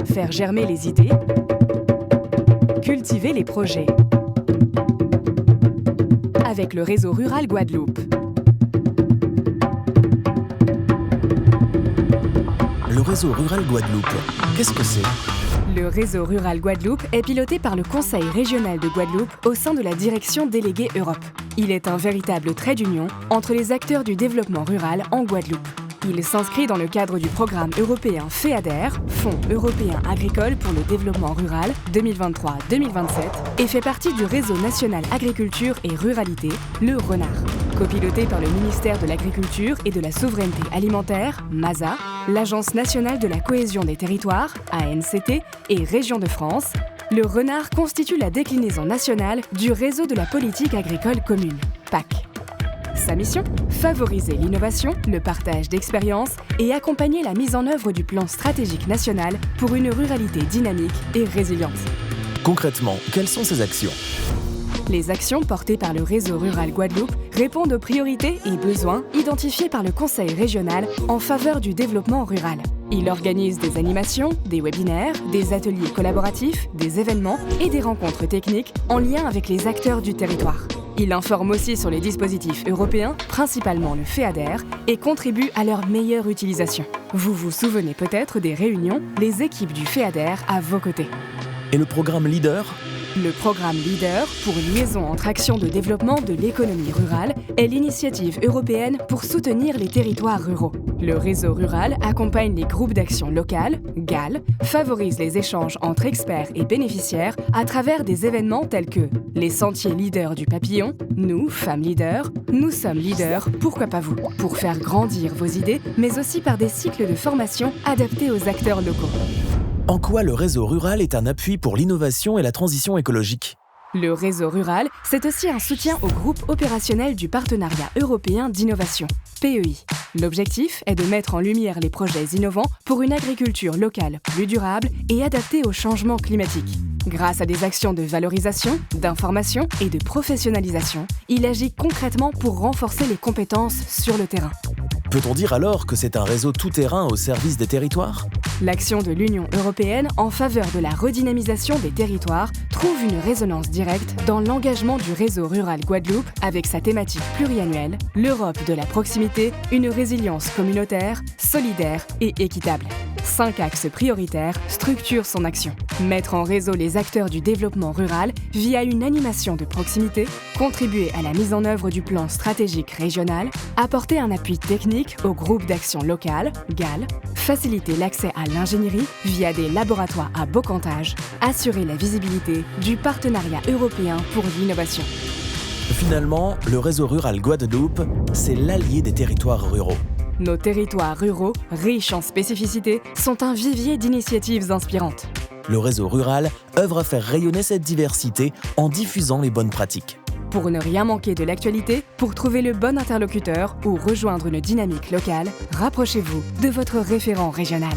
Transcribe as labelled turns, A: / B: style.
A: Faire germer les idées, cultiver les projets. Avec le réseau rural Guadeloupe.
B: Le réseau rural Guadeloupe, qu'est-ce que c'est ?
A: Le réseau rural Guadeloupe est piloté par le Conseil régional de Guadeloupe au sein de la direction déléguée Europe. Il est un véritable trait d'union entre les acteurs du développement rural en Guadeloupe. Il s'inscrit dans le cadre du programme européen FEADER, Fonds européen agricole pour le développement rural 2023-2027, et fait partie du réseau national agriculture et ruralité, le RENAR. Copiloté par le ministère de l'Agriculture et de la Souveraineté alimentaire, MASA, l'Agence nationale de la cohésion des territoires, ANCT, et Régions de France, le RENAR constitue la déclinaison nationale du réseau de la politique agricole commune, PAC. Sa mission ? Favoriser l'innovation, le partage d'expériences et accompagner la mise en œuvre du plan stratégique national pour une ruralité dynamique et résiliente.
B: Concrètement, quelles sont ces actions ?
A: Les actions portées par le réseau rural Guadeloupe répondent aux priorités et besoins identifiés par le Conseil régional en faveur du développement rural. Il organise des animations, des webinaires, des ateliers collaboratifs, des événements et des rencontres techniques en lien avec les acteurs du territoire. Il informe aussi sur les dispositifs européens, principalement le FEADER, et contribue à leur meilleure utilisation. Vous vous souvenez peut-être des réunions, les équipes du FEADER à vos côtés.
B: Et le programme LEADER ?
A: Le programme LEADER, pour liaison entre actions de développement de l'économie rurale, est l'initiative européenne pour soutenir les territoires ruraux. Le réseau rural accompagne les groupes d'action locales, GAL, favorise les échanges entre experts et bénéficiaires à travers des événements tels que les sentiers leaders du papillon, nous, femmes leaders, nous sommes leaders, pourquoi pas vous, pour faire grandir vos idées, mais aussi par des cycles de formation adaptés aux acteurs locaux.
B: En quoi le réseau rural est un appui pour l'innovation et la transition écologique ?
A: Le réseau rural, c'est aussi un soutien au groupe opérationnel du Partenariat européen d'innovation, PEI. L'objectif est de mettre en lumière les projets innovants pour une agriculture locale plus durable et adaptée au changement climatique. Grâce à des actions de valorisation, d'information et de professionnalisation, il agit concrètement pour renforcer les compétences sur le terrain.
B: Peut-on dire alors que c'est un réseau tout-terrain au service des territoires ?
A: L'action de l'Union européenne en faveur de la redynamisation des territoires trouve une résonance directe dans l'engagement du réseau rural Guadeloupe avec sa thématique pluriannuelle, l'Europe de la proximité, une résilience communautaire, solidaire et équitable. 5 axes prioritaires structurent son action. Mettre en réseau les acteurs du développement rural via une animation de proximité, contribuer à la mise en œuvre du plan stratégique régional, apporter un appui technique aux groupes d'action locales, GAL, faciliter l'accès à l'ingénierie via des laboratoires à Bocantage, assurer la visibilité du partenariat européen pour l'innovation.
B: Finalement, le réseau rural Guadeloupe, c'est l'allié des territoires ruraux.
A: Nos territoires ruraux, riches en spécificités, sont un vivier d'initiatives inspirantes.
B: Le réseau rural œuvre à faire rayonner cette diversité en diffusant les bonnes pratiques.
A: Pour ne rien manquer de l'actualité, pour trouver le bon interlocuteur ou rejoindre une dynamique locale, rapprochez-vous de votre référent régional.